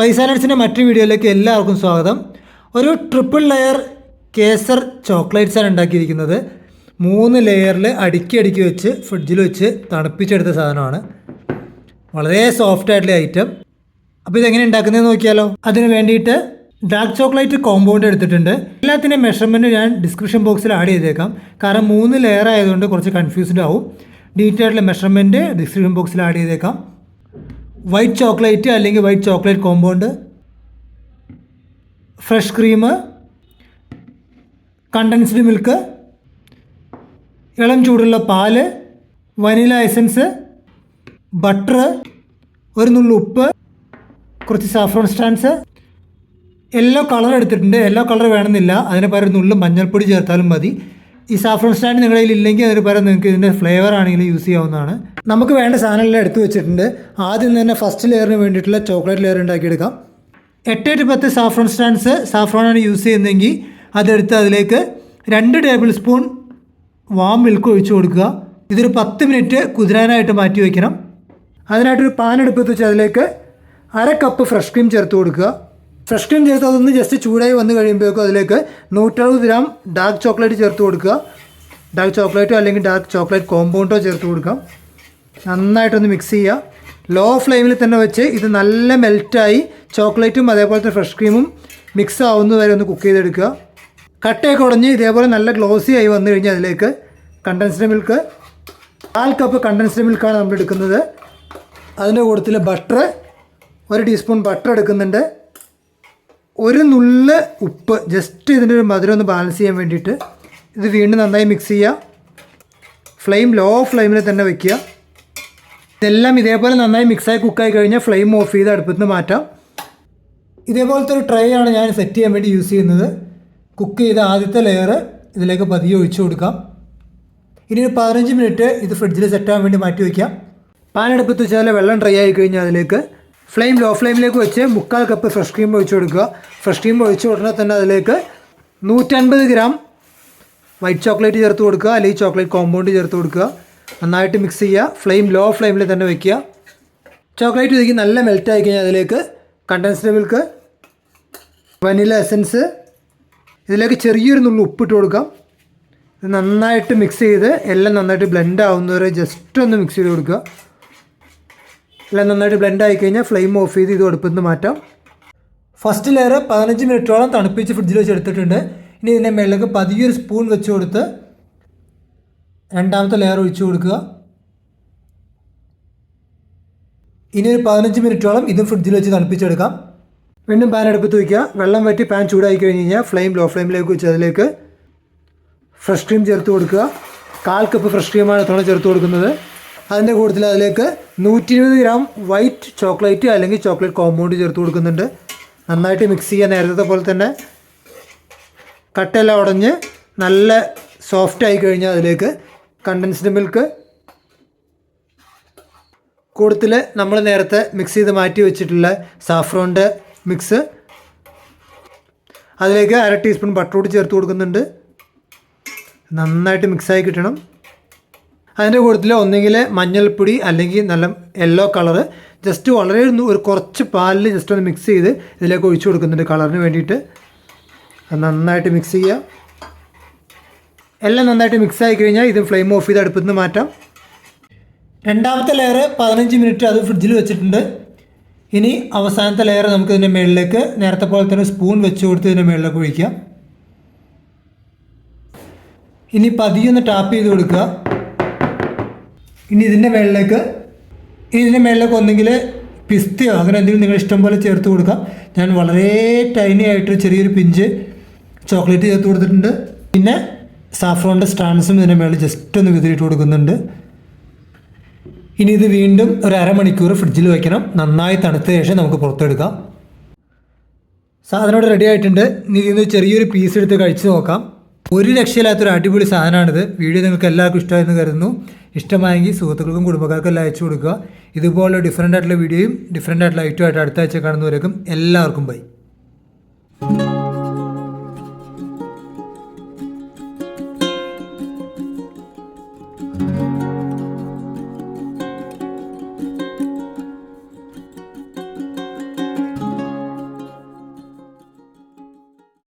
Spice ആൻഡ്സിൻ്റെ മറ്റൊരു വീഡിയോയിലേക്ക് എല്ലാവർക്കും സ്വാഗതം. ഒരു ട്രിപ്പിൾ ലെയർ കേസർ ചോക്ലേറ്റ്സ് ആണ് ഉണ്ടാക്കിയിരിക്കുന്നത്. 3 ലെയറിൽ അടുക്കി വെച്ച് ഫ്രിഡ്ജിൽ വെച്ച് തണുപ്പിച്ചെടുത്ത സാധനമാണ്. വളരെ സോഫ്റ്റ് ആയിട്ടുള്ള ഐറ്റം. അപ്പോൾ ഇതെങ്ങനെ ഉണ്ടാക്കുന്നതെന്ന് നോക്കിയാലോ. അതിന് വേണ്ടിയിട്ട് ഡാർക്ക് ചോക്ലേറ്റ് കോമ്പൗണ്ട് എടുത്തിട്ടുണ്ട്. എല്ലാത്തിൻ്റെ മെഷർമെൻറ്റ് ഞാൻ ഡിസ്ക്രിപ്ഷൻ ബോക്സിൽ ആഡ് ചെയ്തേക്കാം. കാരണം 3 ലെയർ ആയതുകൊണ്ട് കുറച്ച് കൺഫ്യൂസ്ഡ് ആവും. ഡീറ്റെയിൽ ആയിട്ടുള്ള മെഷർമെൻറ്റ് ഡിസ്ക്രിപ്ഷൻ ബോക്സിൽ ആഡ് ചെയ്തേക്കാം. വൈറ്റ് ചോക്ലേറ്റ് അല്ലെങ്കിൽ white chocolate compound, fresh cream, condensed milk, ഇളം ചൂടുള്ള പാല്, വനില എസൻസ്, ബട്ടർ, ഒരു നുള്ളു ഉപ്പ്, കുറച്ച് സാഫ്രോൺ സ്റ്റാൻസ്, യെല്ലോ കളർ എടുത്തിട്ടുണ്ട്. യെല്ലോ കളർ വേണമെന്നില്ല, അതിന് പകരം നുള്ളു മഞ്ഞൾപ്പൊടി ചേർത്താലും മതി. ഈ സാഫ്രോൺ സ്റ്റാൻഡ് നിങ്ങളുടെ കയ്യിൽ ഇല്ലെങ്കിൽ അതിന് പകരം നിങ്ങൾക്ക് ഇതിൻ്റെ ഫ്ലേവർ ആണെങ്കിൽ യൂസ് ചെയ്യാവുന്നതാണ്. നമുക്ക് വേണ്ട സാധനമെല്ലാം എടുത്തു വെച്ചിട്ടുണ്ട്. ആദ്യം തന്നെ ഫസ്റ്റ് ലെയറിന് വേണ്ടിയിട്ടുള്ള ചോക്ലേറ്റ് ലെയർ ഉണ്ടാക്കിയെടുക്കാം. 8-10 സാഫ്രോൺ സ്റ്റാൻഡ്സ് സാഫ്രോണാണ് യൂസ് ചെയ്യുന്നതെങ്കിൽ അതെടുത്ത് അതിലേക്ക് 2 ടേബിൾ സ്പൂൺ വാം മിൽക്ക് ഒഴിച്ചു കൊടുക്കുക. ഇതൊരു 10 മിനിറ്റ് കുതിരാനായിട്ട് മാറ്റി വയ്ക്കണം. അതിനായിട്ടൊരു പാൻ എടുപ്പത്ത് വെച്ച് അതിലേക്ക് 1/2 കപ്പ് ഫ്രഷ് ക്രീം ചേർത്ത് കൊടുക്കുക. ഫ്രഷ് ക്രീം ചേർത്ത് അതൊന്ന് ജസ്റ്റ് ചൂടായി വന്ന് കഴിയുമ്പോഴേക്കും അതിലേക്ക് 160 ഗ്രാം ഡാർക്ക് ചോക്ലേറ്റ് ചേർത്ത് കൊടുക്കുക. ഡാർക്ക് ചോക്ലേറ്റോ അല്ലെങ്കിൽ ഡാർക്ക് ചോക്ലേറ്റ് കോമ്പൗണ്ടോ ചേർത്ത് കൊടുക്കാം. നന്നായിട്ടൊന്ന് മിക്സ് ചെയ്യുക. ലോ ഫ്ലെയിമിൽ തന്നെ വെച്ച് ഇത് നല്ല മെൽറ്റായി ചോക്ലേറ്റും അതേപോലത്തെ ഫ്രഷ് ക്രീമും മിക്സ് ആവുന്നത് വരെ ഒന്ന് കുക്ക് ചെയ്തെടുക്കുക. കട്ടയൊക്കെ ഉടഞ്ഞ് ഇതേപോലെ നല്ല ഗ്ലോസി ആയി വന്നു കഴിഞ്ഞാൽ അതിലേക്ക് കണ്ടൻസ്ഡ് മിൽക്ക് 4 കപ്പ് കണ്ടൻസ്ഡ് മിൽക്കാണ് നമ്മൾ എടുക്കുന്നത്. അതിൻ്റെ കൂട്ടത്തിൽ ബട്ടർ 1 ടീസ്പൂൺ ബട്ടർ എടുക്കുന്നുണ്ട്. ഒരു നുള്ള് ഉപ്പ്, ജസ്റ്റ് ഇതിൻ്റെ ഒരു മധുരം ഒന്ന് ബാലൻസ് ചെയ്യാൻ വേണ്ടിയിട്ട്. ഇത് വീണ്ടും നന്നായി മിക്സ് ചെയ്യുക. ഫ്ലെയിം ലോ ഫ്ലെയിമിൽ തന്നെ വയ്ക്കുക. ഇതെല്ലാം ഇതേപോലെ നന്നായി മിക്സായി കുക്കായി കഴിഞ്ഞാൽ ഫ്ലെയിം ഓഫ് ചെയ്ത് അടുപ്പത്ത് നിന്ന് മാറ്റാം. ഇതേപോലത്തെ ഒരു ട്രേ ആണ് ഞാൻ സെറ്റ് ചെയ്യാൻ വേണ്ടി യൂസ് ചെയ്യുന്നത്. കുക്ക് ചെയ്ത ആദ്യത്തെ ലെയർ ഇതിലേക്ക് പതിയെ ഒഴിച്ചു കൊടുക്കാം. ഇനി ഒരു 15 മിനിറ്റ് ഇത് ഫ്രിഡ്ജിൽ സെറ്റാകാൻ വേണ്ടി മാറ്റി വയ്ക്കാം. പാൻ അടുപ്പത്ത് വെച്ചാൽ വെള്ളം ഡ്രൈ ആയി കഴിഞ്ഞാൽ അതിലേക്ക് ഫ്ലെയിം ലോ ഫ്ലെയിമിലേക്ക് വെച്ച് 1/4 കപ്പ് ഫ്രഷ് ക്രീം ഒഴിച്ചു കൊടുക്കുക. ഫ്രഷ് ക്രീം ഒഴിച്ച ഉടനെ തന്നെ അതിലേക്ക് 150 ഗ്രാം വൈറ്റ് ചോക്ലേറ്റ് ചേർത്ത് കൊടുക്കുക, അല്ലെങ്കിൽ ചോക്ലേറ്റ് കോമ്പൗണ്ട് ചേർത്ത് കൊടുക്കുക. നന്നായിട്ട് മിക്സ് ചെയ്യുക. ഫ്ലെയിം ലോ ഫ്ലെയിമിൽ തന്നെ വയ്ക്കുക. ചോക്ലേറ്റ് ഇതിലേക്ക് നല്ല മെൽറ്റായി കഴിഞ്ഞാൽ അതിലേക്ക് കണ്ടൻസ്ഡ് മിൽക്ക്, വനില എസൻസ്, ഇതിലേക്ക് ചെറിയൊരു നുള്ളു ഉപ്പിട്ട് കൊടുക്കാം. ഇത് നന്നായിട്ട് മിക്സ് ചെയ്ത് എല്ലാം നന്നായിട്ട് ബ്ലെൻഡ് ആവുന്നവരെ ജസ്റ്റ് ഒന്ന് മിക്സ് ചെയ്ത് കൊടുക്കുക. എല്ലാം നന്നായിട്ട് ബ്ലെൻഡ് ആയി കഴിഞ്ഞാൽ ഫ്ലെയിം ഓഫ് ചെയ്ത് ഇത് അടുപ്പിൽ നിന്ന് മാറ്റാം. ഫസ്റ്റ് ലെയർ 15 മിനിറ്റോളം തണുപ്പിച്ച് ഫ്രിഡ്ജിൽ വെച്ച് എടുത്തിട്ടുണ്ട്. ഇനി ഇതിൻ്റെ മേളിലേക്ക് പതിയൊരു സ്പൂൺ വെച്ച് കൊടുത്ത് രണ്ടാമത്തെ ലെയർ ഒഴിച്ചു കൊടുക്കുക. ഇനി ഒരു 15 മിനിറ്റോളം ഇതും ഫ്രിഡ്ജിൽ വെച്ച് തണുപ്പിച്ചെടുക്കാം. വീണ്ടും പാൻ അടുപ്പത്ത് വയ്ക്കുക. വെള്ളം വറ്റി പാൻ ചൂടായി കഴിഞ്ഞ് കഴിഞ്ഞാൽ ഫ്ലെയിം ലോ ഫ്ലെയിമിലേക്ക് വെച്ച് അതിലേക്ക് ഫ്രഷ് ക്രീം ചേർത്ത് കൊടുക്കുക. 1/4 കപ്പ് ഫ്രഷ് ക്രീമാണ് ഇത്തവണ ചേർത്ത് കൊടുക്കുന്നത്. അതിൻ്റെ കൂട്ടത്തിൽ അതിലേക്ക് 120 ഗ്രാം വൈറ്റ് ചോക്ലേറ്റ് അല്ലെങ്കിൽ ചോക്ലേറ്റ് കോമ്പൗണ്ട് ചേർത്ത് കൊടുക്കുന്നുണ്ട്. നന്നായിട്ട് മിക്സ് ചെയ്യുക. നേരത്തെ പോലെ തന്നെ കട്ടയെല്ലാം ഉടഞ്ഞ് നല്ല സോഫ്റ്റ് ആയി കഴിഞ്ഞാൽ അതിലേക്ക് കണ്ടൻസ്ഡ് മിൽക്ക്, കൂട്ടത്തിൽ നമ്മൾ നേരത്തെ മിക്സ് ചെയ്ത് മാറ്റി വെച്ചിട്ടുള്ള സാഫ്രോണിൻ്റെ മിക്സ്, അതിലേക്ക് 1/2 ടീസ്പൂൺ ബട്ടർ കൂടി ചേർത്ത് കൊടുക്കുന്നുണ്ട്. നന്നായിട്ട് മിക്സായി കിട്ടണം. അതിൻ്റെ കൂട്ടത്തിൽ ഒന്നുകിൽ മഞ്ഞൾപ്പൊടി അല്ലെങ്കിൽ നല്ല യെല്ലോ കളറ് ജസ്റ്റ് വളരെ ഒരു കുറച്ച് പാലിൽ ജസ്റ്റ് ഒന്ന് മിക്സ് ചെയ്ത് ഇതിലേക്ക് ഒഴിച്ചു കൊടുക്കുന്നുണ്ട് കളറിന് വേണ്ടിയിട്ട്. അത് നന്നായിട്ട് മിക്സ് ചെയ്യുക. എല്ലാം നന്നായിട്ട് മിക്സായി കഴിഞ്ഞാൽ ഇത് ഫ്ലെയിം ഓഫ് ചെയ്ത് അടുപ്പിൽ നിന്ന് മാറ്റാം. രണ്ടാമത്തെ ലെയർ 15 മിനിറ്റ് അത് ഫ്രിഡ്ജിൽ വെച്ചിട്ടുണ്ട്. ഇനി അവസാനത്തെ ലെയർ നമുക്ക് ഇതിൻ്റെ മുകളിലേക്ക് നേരത്തെ പോലെ തന്നെ സ്പൂൺ വെച്ച് കൊടുത്ത് ഇതിൻ്റെ മുകളിലേക്ക് ഒഴിക്കാം. ഇനി പതിയൊന്ന് ടാപ്പ് ചെയ്ത് കൊടുക്കുക. ഇനി ഇതിൻ്റെ മുകളിലേക്ക് ഒന്നെങ്കിൽ പിസ്തയോ അങ്ങനെ എന്തെങ്കിലും നിങ്ങൾ ഇഷ്ടം പോലെ ചേർത്ത് കൊടുക്കാം. ഞാൻ വളരെ ടൈനി ആയിട്ട് ചെറിയൊരു പിഞ്ച് ചോക്ലേറ്റ് ചേർത്ത് കൊടുത്തിട്ടുണ്ട്. പിന്നെ സാഫ്രോണിൻ്റെ സ്റ്റാൻസും ഇതിൻ്റെ മുകളിൽ ജസ്റ്റ് ഒന്ന് വിതറിയിട്ട് കൊടുക്കുന്നുണ്ട്. ഇനി ഇത് വീണ്ടും ഒരു അരമണിക്കൂർ ഫ്രിഡ്ജിൽ വയ്ക്കണം. നന്നായി തണുത്ത ശേഷം നമുക്ക് പുറത്തെടുക്കാം. സാധനം ഇവിടെ റെഡി ആയിട്ടുണ്ട്. ഇനി ഇതിൽ നിന്ന് ചെറിയൊരു പീസ് എടുത്ത് കഴിച്ച് നോക്കാം. ഒരു രക്ഷയില്ലാത്തൊരു അടിപൊളി സാധനമാണിത്. വീഡിയോ നിങ്ങൾക്ക് എല്ലാവർക്കും ഇഷ്ടമായെന്ന് കരുതുന്നു. ഇഷ്ടമായെങ്കിൽ സുഹൃത്തുക്കൾക്കും കുടുംബക്കാർക്കും എല്ലാം അയച്ചു കൊടുക്കുക. ഇതുപോലെ ഡിഫറൻ്റ് ആയിട്ടുള്ള വീഡിയോയും ഡിഫറൻ്റ് ആയിട്ടുള്ള ഐറ്റമായിട്ട് അടുത്ത ആഴ്ച കാണുന്നവരേക്കും എല്ലാവർക്കും ബൈ.